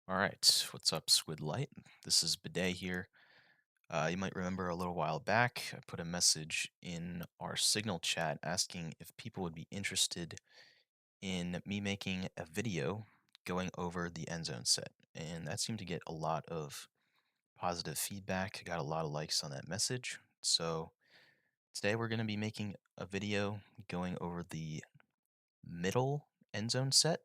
All right, what's up, Squid Light? This is Bidet here. You might remember a little while back, I put a message in our Signal chat asking if people would be interested in me making a video going over the Endzone set. And that seemed to get a lot of positive feedback. I got a lot of likes on that message. So today we're going to be making a video going over the middle Endzone set.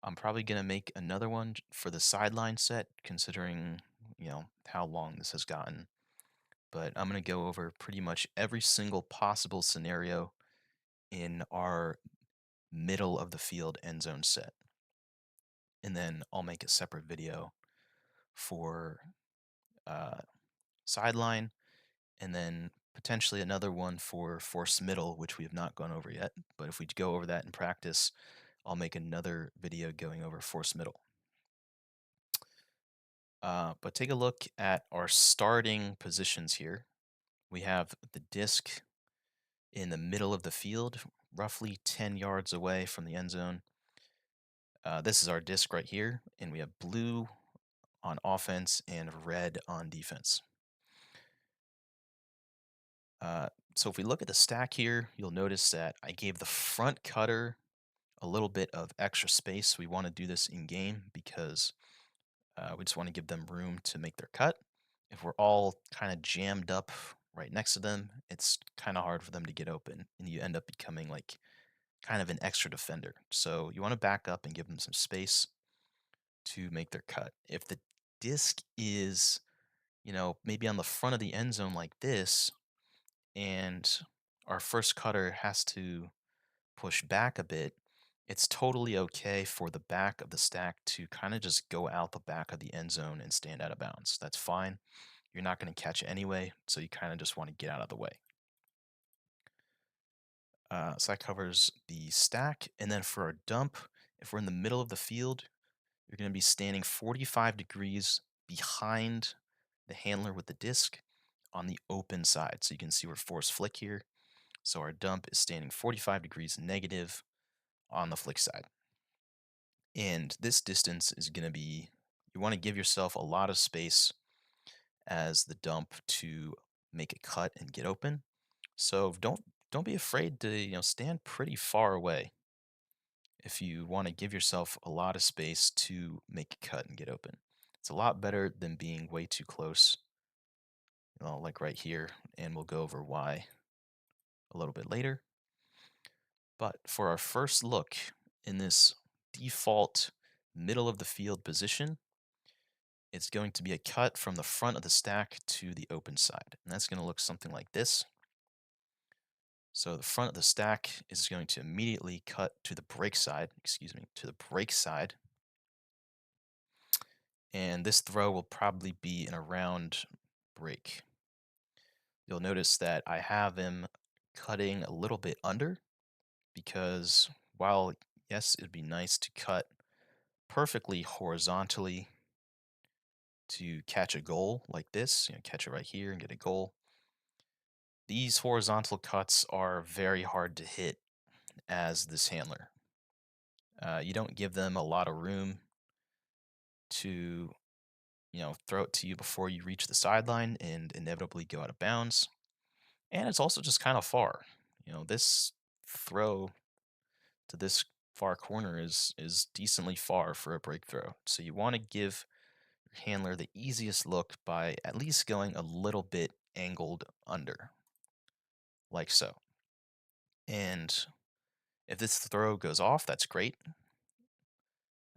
I'm probably gonna make another one for the sideline set, considering how long this has gotten. But I'm gonna go over pretty much every single possible scenario in our middle of the field end zone set, and then I'll make a separate video for uh, sideline, and then potentially another one for force middle, which we have not gone over yet. But if we go over that in practice, I'll make another video going over force middle. But take a look at our starting positions here. We have the disc in the middle of the field, roughly 10 yards away from the end zone. This is our disc right here, and we have blue on offense and red on defense. So if we look at the stack here, you'll notice that I gave the front cutter a little bit of extra space. We want to do this in game because we just want to give them room to make their cut. If we're all kind of jammed up right next to them, it's kind of hard for them to get open, and you end up becoming like kind of an extra defender. So you want to back up and give them some space to make their cut. If the disc is, maybe on the front of the end zone like this, and our first cutter has to push back a bit, it's totally okay for the back of the stack to kind of just go out the back of the end zone and stand out of bounds. That's fine. You're not going to catch it anyway, so you kind of just want to get out of the way. So that covers the stack. And then for our dump, if we're in the middle of the field, you're going to be standing 45 degrees behind the handler with the disc on the open side. So you can see we're force flick here. So our dump is standing 45 degrees negative on the flick side. And this distance is going to be, you want to give yourself a lot of space as the dump to make a cut and get open. So don't be afraid to, stand pretty far away if you want to give yourself a lot of space to make a cut and get open. It's a lot better than being way too close, like right here, and we'll go over why a little bit later. But for our first look in this default middle of the field position, it's going to be a cut from the front of the stack to the open side. And that's going to look something like this. So the front of the stack is going to immediately cut to the break side, to the break side. And this throw will probably be an around break. You'll notice that I have him cutting a little bit under because while, yes, it'd be nice to cut perfectly horizontally to catch a goal like this, catch it right here and get a goal. These horizontal cuts are very hard to hit as this handler. You don't give them a lot of room to, throw it to you before you reach the sideline and inevitably go out of bounds. And it's also just kind of far. This throw to this far corner is decently far for a break throw. So you want to give your handler the easiest look by at least going a little bit angled under, like so. And if this throw goes off, that's great.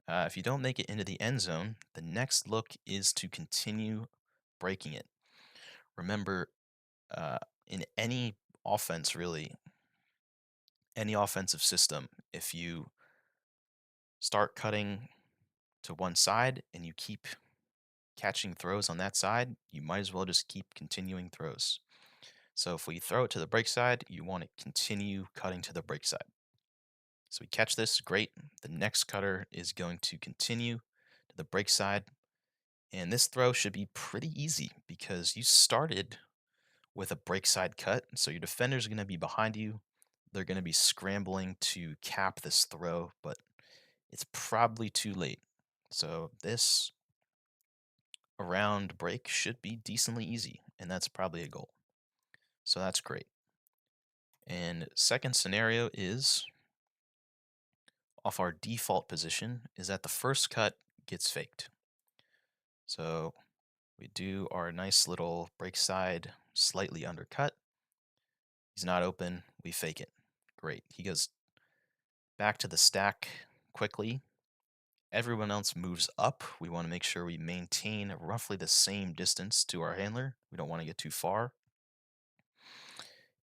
If you don't make it into the end zone, the next look is to continue breaking it. Remember, in any offense, really, any offensive system, if you start cutting to one side and you keep catching throws on that side, you might as well just keep continuing throws. So if we throw it to the break side, you want to continue cutting to the break side. So we catch this, great. The next cutter is going to continue to the break side. And this throw should be pretty easy because you started with a break side cut. So your defender's going to be behind you. They're going to be scrambling to cap this throw, but it's probably too late. So this around break should be decently easy, and that's probably a goal. So that's great. And second scenario is off our default position is that the first cut gets faked. So we do our nice little break side slightly undercut. He's not open. We fake it. Great. He goes back to the stack quickly. Everyone else moves up. We want to make sure we maintain roughly the same distance to our handler. We don't want to get too far.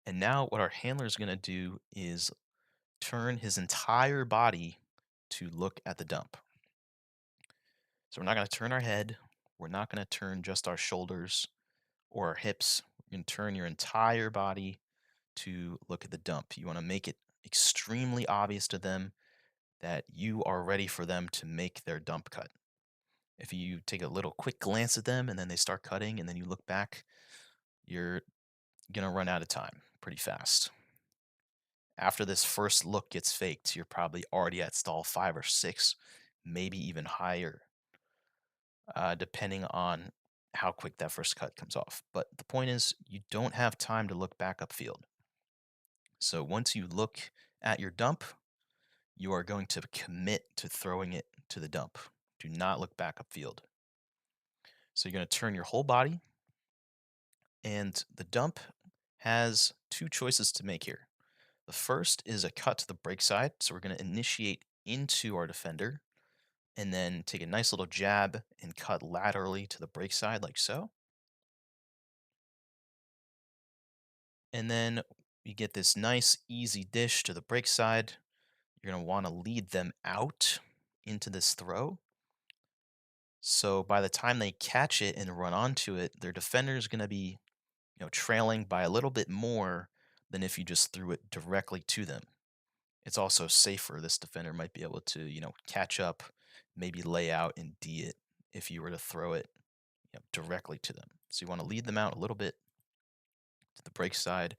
And now what our handler is going to do is turn his entire body to look at the dump. So we're not going to turn our head. We're not going to turn just our shoulders or our hips. You can turn your entire body to look at the dump. You want to make it extremely obvious to them that you are ready for them to make their dump cut. If you take a little quick glance at them and then they start cutting and then you look back, you're going to run out of time pretty fast. After this first look gets faked, you're probably already at stall 5 or 6, maybe even higher, depending on how quick that first cut comes off. But the point is, you don't have time to look back upfield. So once you look at your dump, you are going to commit to throwing it to the dump. Do not look back upfield. So you're going to turn your whole body, and the dump has two choices to make here. The first is a cut to the break side. So we're going to initiate into our defender and then take a nice little jab and cut laterally to the break side like so. And then you get this nice easy dish to the break side. You're going to want to lead them out into this throw. So by the time they catch it and run onto it, their defender is going to be, trailing by a little bit more than if you just threw it directly to them. It's also safer. This defender might be able to, catch up, maybe lay out and D it if you were to throw it, directly to them. So you want to lead them out a little bit to the break side,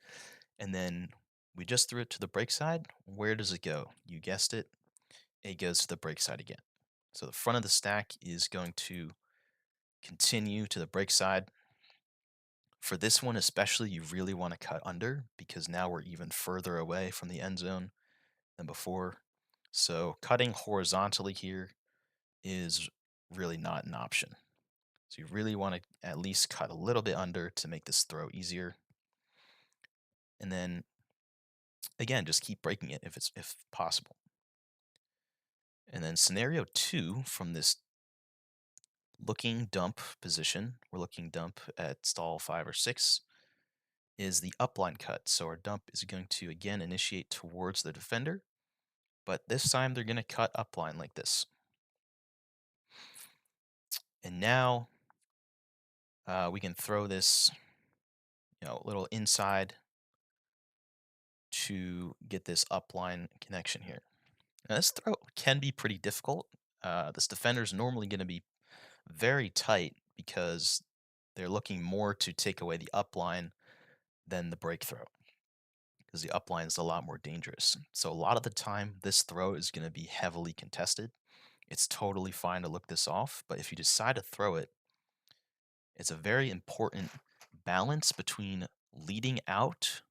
and then we just threw it to the break side. Where does it go? You guessed it. It goes to the break side again. So the front of the stack is going to continue to the break side. For this one especially, you really want to cut under because now we're even further away from the end zone than before. So cutting horizontally here is really not an option. So you really want to at least cut a little bit under to make this throw easier. And then again, just keep breaking it if possible. And then scenario 2 from this looking dump position, we're looking dump at stall 5 or 6, is the upline cut. So our dump is going to again initiate towards the defender, but this time they're going to cut upline like this. And now we can throw this, little inside to get this upline connection here. Now this throw can be pretty difficult. This defender is normally going to be very tight because they're looking more to take away the upline than the break throw because the upline is a lot more dangerous. So a lot of the time, this throw is going to be heavily contested. It's totally fine to look this off, but if you decide to throw it, it's a very important balance between leading out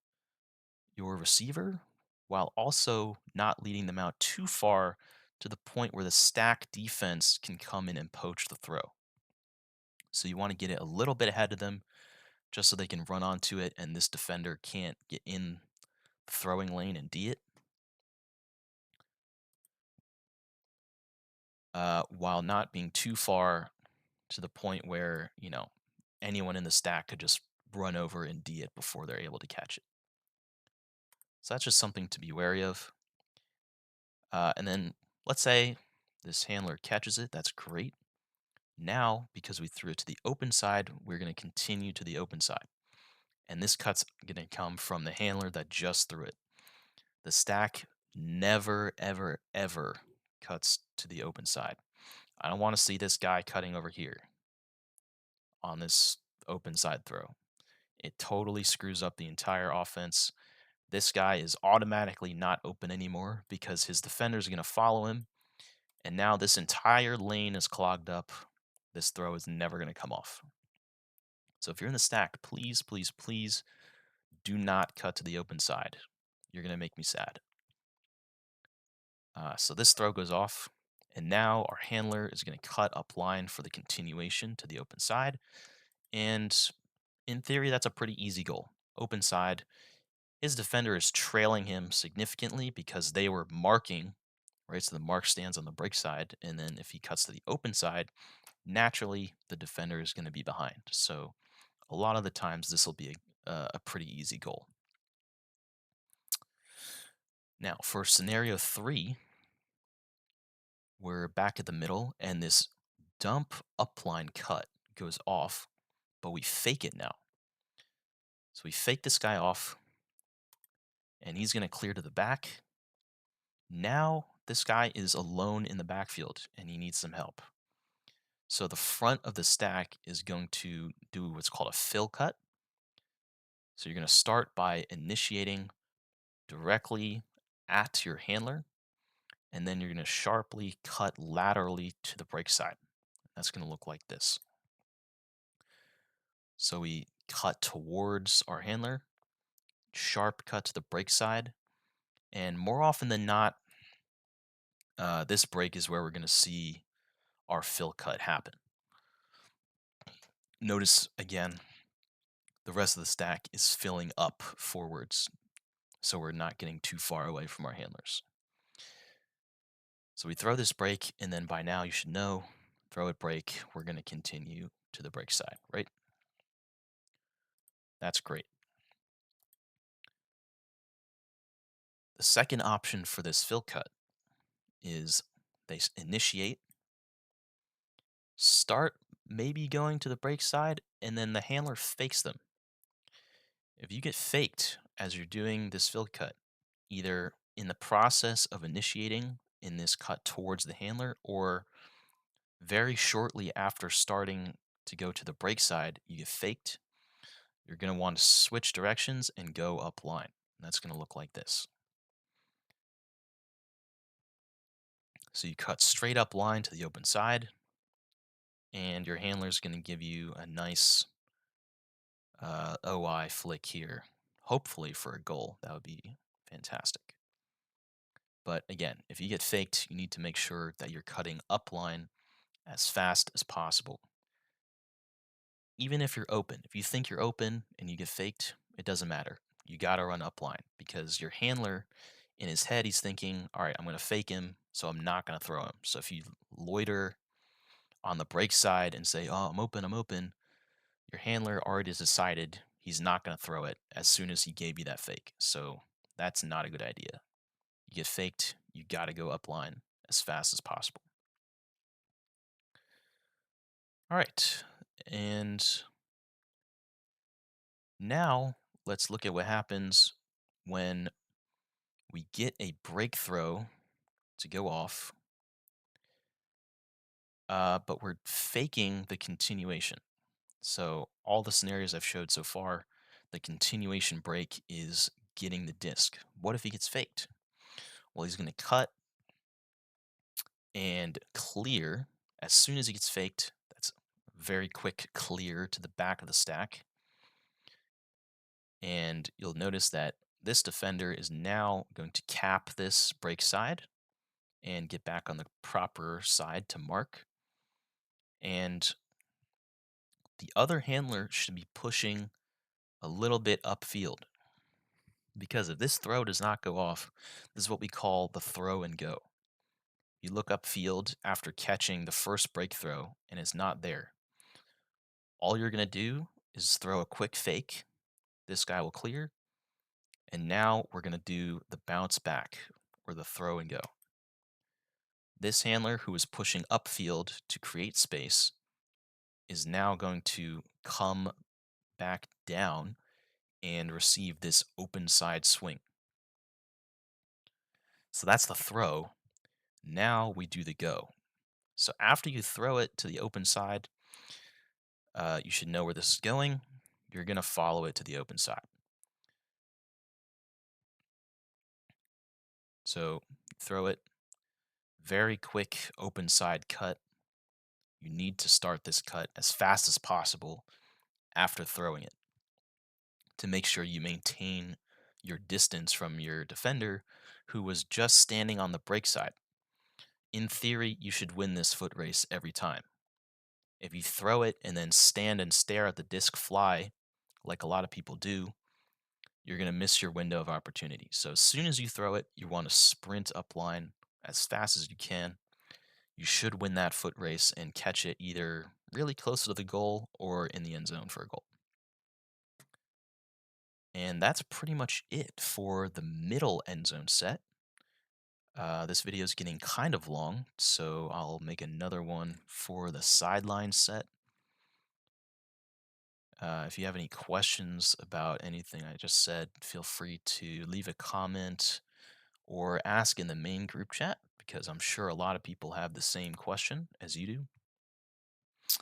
your receiver while also not leading them out too far to the point where the stack defense can come in and poach the throw. So you want to get it a little bit ahead of them just so they can run onto it and this defender can't get in the throwing lane and D it. While not being too far to the point where, anyone in the stack could just run over and D it before they're able to catch it. So that's just something to be wary of. And then let's say this handler catches it. That's great. Now, because we threw it to the open side, we're going to continue to the open side. And this cut's going to come from the handler that just threw it. The stack never, ever, ever cuts to the open side. I don't want to see this guy cutting over here on this open side throw. It totally screws up the entire offense. This guy is automatically not open anymore because his defender is going to follow him. And now this entire lane is clogged up. This throw is never going to come off. So if you're in the stack, please, please, please do not cut to the open side. You're going to make me sad. So this throw goes off. And now our handler is going to cut up line for the continuation to the open side. And in theory, that's a pretty easy goal. Open side. His defender is trailing him significantly because they were marking, right? So the mark stands on the break side. And then if he cuts to the open side, naturally the defender is going to be behind. So a lot of the times this will be a pretty easy goal. Now for scenario 3, we're back at the middle and this dump upline cut goes off, but we fake it now. So we fake this guy off and he's going to clear to the back. Now this guy is alone in the backfield and he needs some help. So the front of the stack is going to do what's called a fill cut. So you're going to start by initiating directly at your handler, and then you're going to sharply cut laterally to the break side. That's going to look like this. So we cut towards our handler, sharp cut to the break side, and more often than not, this break is where we're going to see our fill cut happen. Notice again, the rest of the stack is filling up forwards, so we're not getting too far away from our handlers. So we throw this break, and then by now you should know, throw it break, we're going to continue to the break side, right? That's great. The second option for this fill cut is they initiate, start maybe going to the break side, and then the handler fakes them. If you get faked as you're doing this fill cut, either in the process of initiating in this cut towards the handler or very shortly after starting to go to the break side, you get faked, you're going to want to switch directions and go up line. That's going to look like this. So you cut straight up line to the open side, and your handler is going to give you a nice OI flick here, hopefully for a goal. That would be fantastic. But again, if you get faked, you need to make sure that you're cutting up line as fast as possible. Even if you're open, if you think you're open and you get faked, it doesn't matter. You got to run up line because your handler, in his head, he's thinking, all right, I'm going to fake him, so I'm not going to throw him. So if you loiter on the break side and say, oh, I'm open, your handler already has decided he's not going to throw it as soon as he gave you that fake. So that's not a good idea. You get faked, you got to go up line as fast as possible. All right. And now let's look at what happens when we get a break throw to go off, but we're faking the continuation. So all the scenarios I've showed so far, the continuation break is getting the disc. What if he gets faked? Well, he's going to cut and clear as soon as he gets faked. That's very quick clear to the back of the stack. And you'll notice that this defender is now going to cap this break side and get back on the proper side to mark. And the other handler should be pushing a little bit upfield. Because if this throw does not go off, this is what we call the throw and go. You look upfield after catching the first break throw and it's not there. All you're going to do is throw a quick fake. This guy will clear. And now we're going to do the bounce back or the throw and go. This handler who is pushing upfield to create space is now going to come back down and receive this open side swing. So that's the throw. Now we do the go. So after you throw it to the open side, you should know where this is going. You're going to follow it to the open side. So throw it very quick open side cut. You need to start this cut as fast as possible after throwing it to make sure you maintain your distance from your defender who was just standing on the break side. In theory, you should win this foot race every time. If you throw it and then stand and stare at the disc fly, like a lot of people do, you're going to miss your window of opportunity. So as soon as you throw it, you want to sprint up line as fast as you can. You should win that foot race and catch it either really close to the goal or in the end zone for a goal. And that's pretty much it for the middle end zone set. This video is getting kind of long, so I'll make another one for the sideline set. If you have any questions about anything I just said, feel free to leave a comment or ask in the main group chat because I'm sure a lot of people have the same question as you do.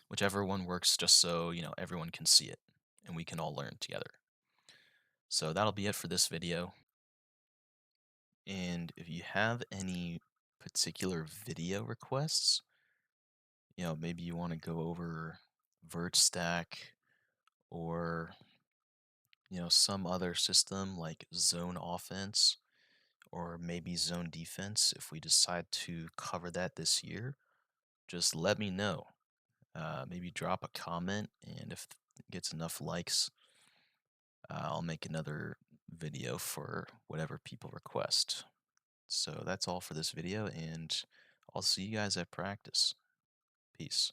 Whichever one works, just so everyone can see it and we can all learn together. So that'll be it for this video. And if you have any particular video requests, maybe you want to go over vert stack or some other system like zone offense or maybe zone defense. If we decide to cover that this year, just let me know. Maybe drop a comment, and if it gets enough likes, I'll make another video for whatever people request. So that's all for this video, and I'll see you guys at practice. Peace.